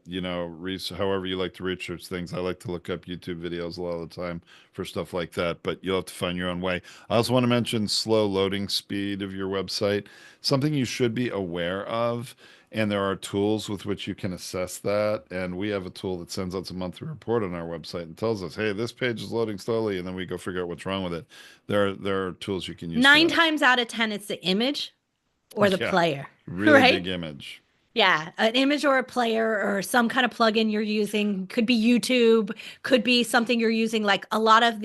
however you like to research things. I like to look up YouTube videos a lot of the time for stuff like that, but you'll have to find your own way. I also want to mention slow loading speed of your website, something you should be aware of. And there are tools with which you can assess that. And we have a tool that sends us a monthly report on our website and tells us, hey, this page is loading slowly. And then we go figure out what's wrong with it. There are tools you can use for Nine that. times out of 10, it's the image or the Yeah, player, really right? big image. Yeah, an image or a player or some kind of plugin you're using. Could be YouTube, could be something you're using, like a lot of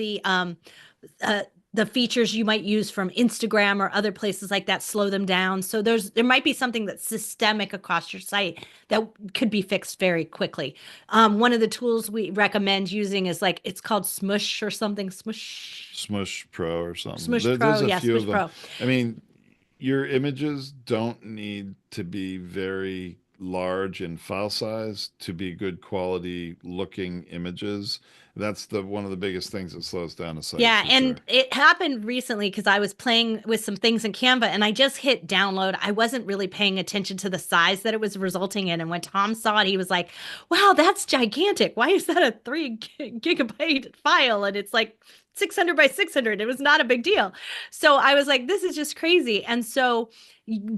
uh, the features you might use from Instagram or other places like that slow them down. So there might be something that's systemic across your site that could be fixed very quickly. One of the tools we recommend using is like it's called Smush or something. Smush Pro or something. Smush Pro. There's a Yeah, few of Smush them. Pro. I mean, your images don't need to be very large in file size to be good quality looking images. That's the one of the biggest things that slows down a site Yeah, for and sure. it happened recently because I was playing with some things in Canva and I just hit download. I wasn't really paying attention to the size that it was resulting in. And when Tom saw it, he was like, wow, that's gigantic. Why is that a 3 gigabyte file? And it's like 600 by 600. It was not a big deal. So I was like, this is just crazy. And so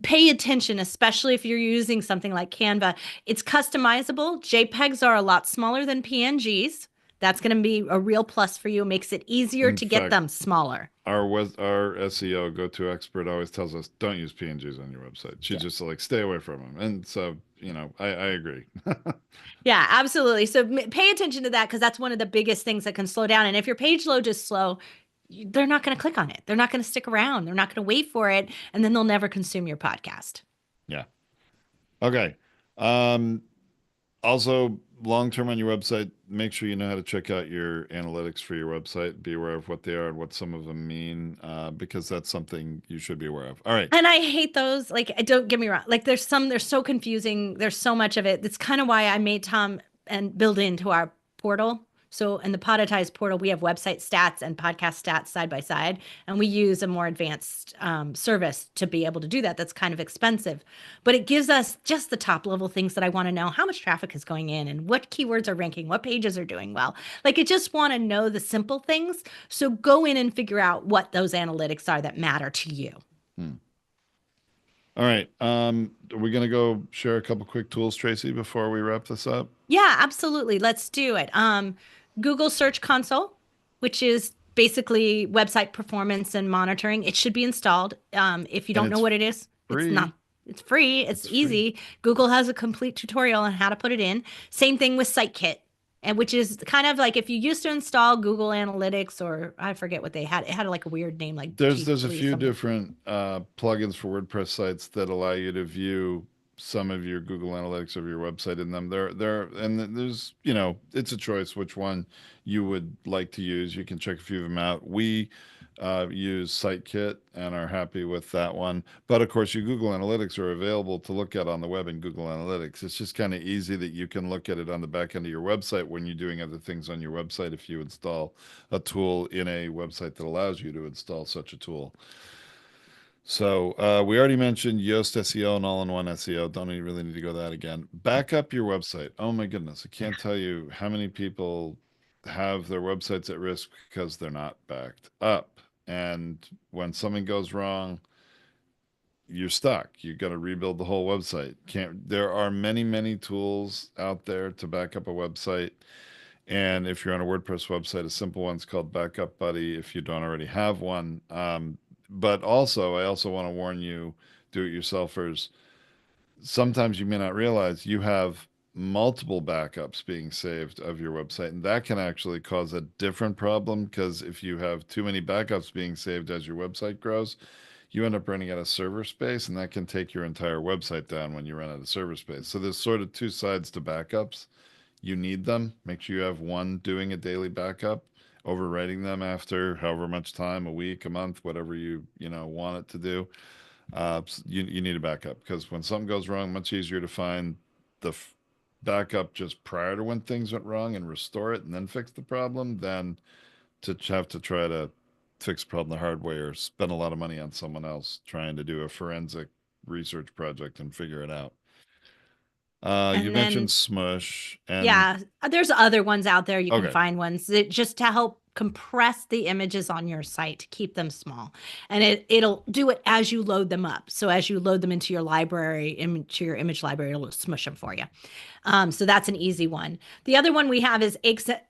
pay attention, especially if you're using something like Canva. It's customizable. JPEGs are a lot smaller than PNGs. That's going to be a real plus for you. It makes it easier In to get fact, them smaller. our SEO go-to expert always tells us don't use PNGs on your website. She Yeah. just like stay away from them. And so, I agree. Yeah, absolutely. So pay attention to that because that's one of the biggest things that can slow down. And if your page load is slow, they're not going to click on it. They're not going to stick around. They're not going to wait for it. And then they'll never consume your podcast. Yeah. Okay. Um, Also, long term on your website, make sure you know how to check out your analytics for your website. Be aware of what they are and what some of them mean, because that's something you should be aware of. All right. And I hate those. Like, don't get me wrong. Like, they're so confusing. There's so much of it. That's kind of why I made Tom and build it into our portal. So in the Podetize portal, we have website stats and podcast stats side by side, and we use a more advanced service to be able to do that. That's kind of expensive, but it gives us just the top level things that I want to know: how much traffic is going in, and what keywords are ranking, what pages are doing well. Like, I just want to know the simple things. So go in and figure out what those analytics are that matter to you. Hmm. All right. Are we going to go share a couple quick tools, Tracy, before we wrap this up? Yeah, absolutely. Let's do it. Google Search Console, which is basically website performance and monitoring. It should be installed. If you And don't know it's what it is, it's not. free. It's free. It's It's free. easy. Google has a complete tutorial on how to put it in. Same thing with SiteKit, and which is kind of like if you used to install Google Analytics or I forget what they had. It had like a weird name like There's a G3 few something. different plugins for WordPress sites that allow you to view some of your Google Analytics of your website in them. There's, it's a choice which one you would like to use. You can check a few of them out. We use SiteKit and are happy with that one. But of course, your Google Analytics are available to look at on the web in Google Analytics. It's just kind of easy that you can look at it on the back end of your website when you're doing other things on your website if you install a tool in a website that allows you to install such a tool. So we already mentioned Yoast SEO and all-in-one SEO. Don't really need to go that again. Back up your website. Oh my goodness, I can't tell you how many people have their websites at risk because they're not backed up. And when something goes wrong, you're stuck. You got to rebuild the whole website. Can't. There are many, many tools out there to back up a website. And if you're on a WordPress website, a simple one's called Backup Buddy if you don't already have one. But also, I also want to warn you, do-it-yourselfers, sometimes you may not realize you have multiple backups being saved of your website, and that can actually cause a different problem because if you have too many backups being saved as your website grows, you end up running out of server space, and that can take your entire website down when you run out of server space. So there's sort of two sides to backups. You need them. Make sure you have one doing a daily backup, overwriting them after however much time, a week, a month, whatever you want it to do. You need a backup because when something goes wrong, much easier to find the backup just prior to when things went wrong and restore it and then fix the problem than to have to try to fix the problem the hard way or spend a lot of money on someone else trying to do a forensic research project and figure it out. You And mentioned then, Smush and yeah, there's other ones out there. You can okay, find ones that just to help compress the images on your site to keep them small. And it'll do it as you load them up. So as you load them into your library, into your image library, it'll smush them for you. So that's an easy one. The other one we have is XML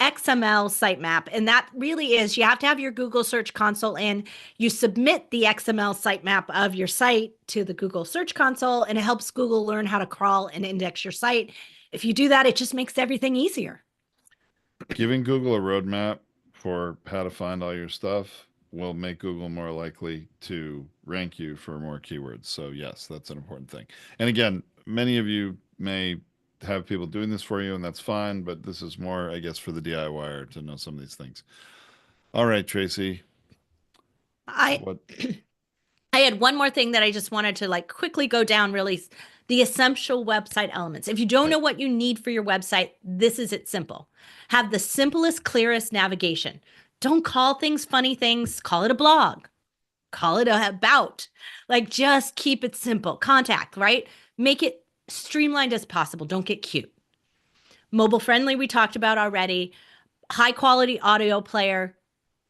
sitemap. And that really is, you have to have your Google Search Console in. You submit the XML sitemap of your site to the Google Search Console, and it helps Google learn how to crawl and index your site. If you do that, it just makes everything easier. giving Google a roadmap for how to find all your stuff will make Google more likely to rank you for more keywords. So, yes, that's an important thing. And again, many of you may have people doing this for you, and that's fine, but this is more, I guess, for the DIYer to know some of these things. All right, Tracy. I What? I had one more thing that I just wanted to like quickly go down really the essential website elements. If you don't Okay. know what you need for your website, this is it simple. Have the simplest, clearest navigation. Don't call things funny things, call it a blog. Call it a about. Like just keep it simple. Contact, right? Make it streamlined as possible. Don't get cute. Mobile friendly, we talked about already. High quality audio player,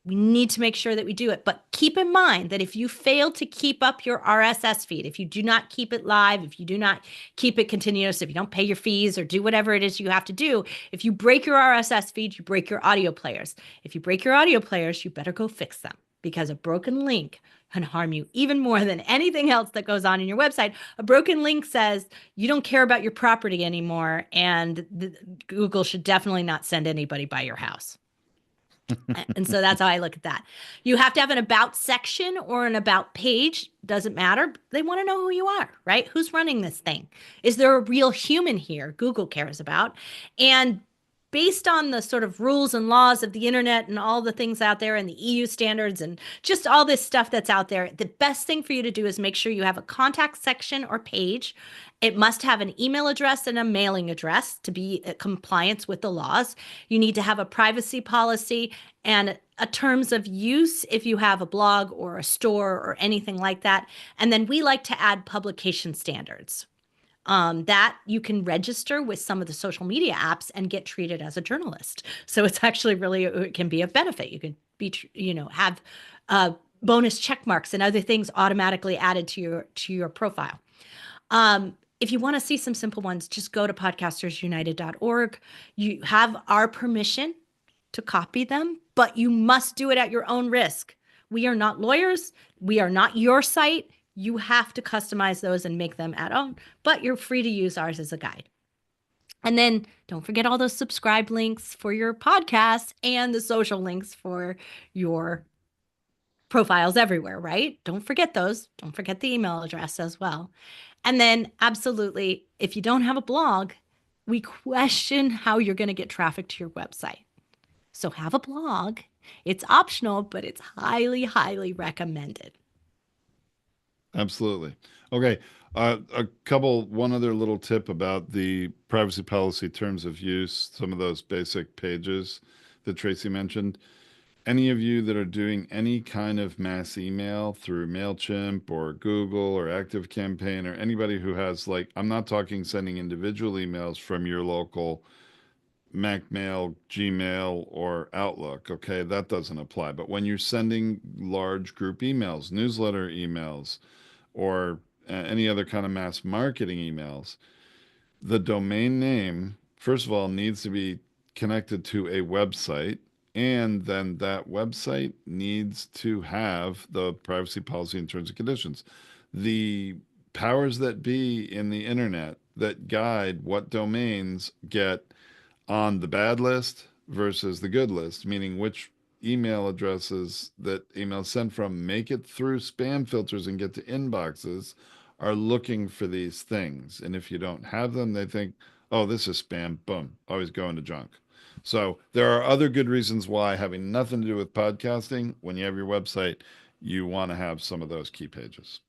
we need to make sure that we do it. But keep in mind that if you fail to keep up your RSS feed, if you do not keep it live, if you do not keep it continuous, if you don't pay your fees or do whatever it is you have to do, if you break your RSS feed, you break your audio players. If you break your audio players, you better go fix them because a broken link can harm you even more than anything else that goes on in your website. A broken link says you don't care about your property anymore, and Google should definitely not send anybody by your house. And so that's how I look at that. You have to have an about section or an about page. Doesn't matter. They want to know who you are, right? Who's running this thing? Is there a real human here Google cares about? And based on the sort of rules and laws of the internet and all the things out there and the EU standards and just all this stuff that's out there, the best thing for you to do is make sure you have a contact section or page. It must have an email address and a mailing address to be in compliance with the laws. You need to have a privacy policy and a terms of use if you have a blog or a store or anything like that. And then we like to add publication standards that you can register with some of the social media apps and get treated as a journalist. So it's actually really, it can be a benefit. You can be, have bonus check marks and other things automatically added to your profile. If you want to see some simple ones, just go to podcastersunited.org. You have our permission to copy them, but you must do it at your own risk. We are not lawyers. We are not your site. You have to customize those and make them at own, but you're free to use ours as a guide. And then don't forget all those subscribe links for your podcast and the social links for your profiles everywhere, right? Don't forget those. Don't forget the email address as well. And then absolutely, if you don't have a blog, we question how you're going to get traffic to your website. So have a blog. It's optional, but it's highly, highly recommended. Absolutely. Okay. One other little tip about the privacy policy terms of use, some of those basic pages that Tracy mentioned. Any of you that are doing any kind of mass email through MailChimp or Google or ActiveCampaign or anybody who has, like, I'm not talking sending individual emails from your local MacMail, Gmail, or Outlook. Okay, that doesn't apply. But when you're sending large group emails, newsletter emails, or any other kind of mass marketing emails, the domain name, first of all, needs to be connected to a website. And then that website needs to have the privacy policy and terms and conditions. The powers that be in the internet that guide what domains get on the bad list versus the good list, meaning which email addresses that emails sent from make it through spam filters and get to inboxes are looking for these things. And if you don't have them, they think, oh, this is spam. Boom. Always go into junk. So there are other good reasons why, having nothing to do with podcasting, when you have your website, you want to have some of those key pages.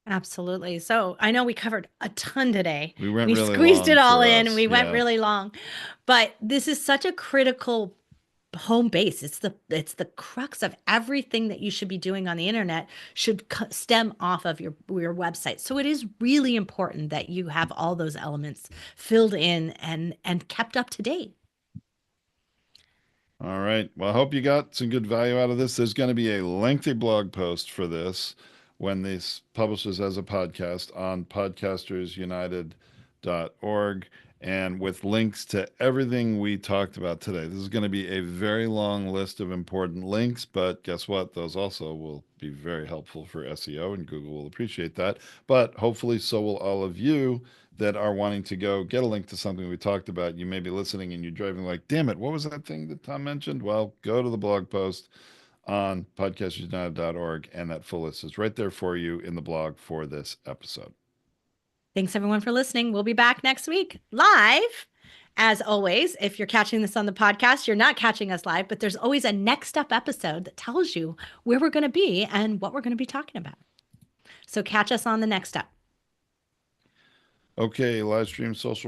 Absolutely. So I know we covered a ton today. We went We really squeezed it long all for in. us. We went Yeah. really long, but this is such a critical home base. It's the crux of everything that you should be doing on the internet should stem off of your website. So it is really important that you have all those elements filled in and kept up to date. All right. Well, I hope you got some good value out of this. There's going to be a lengthy blog post for this when this publishes as a podcast on podcastersunited.org and with links to everything we talked about today. This is going to be a very long list of important links, but guess what? Those also will be very helpful for SEO, and Google will appreciate that. But hopefully, so will all of you that are wanting to go get a link to something we talked about. You may be listening and you're driving like, damn it, what was that thing that Tom mentioned? Well, go to the blog post on podcastersunited.org, and that full list is right there for you in the blog for this episode. Thanks everyone for listening. We'll be back next week live. As always, if you're catching this on the podcast, you're not catching us live, but there's always a next up episode that tells you where we're going to be and what we're going to be talking about. So catch us on the next up. Okay, live stream social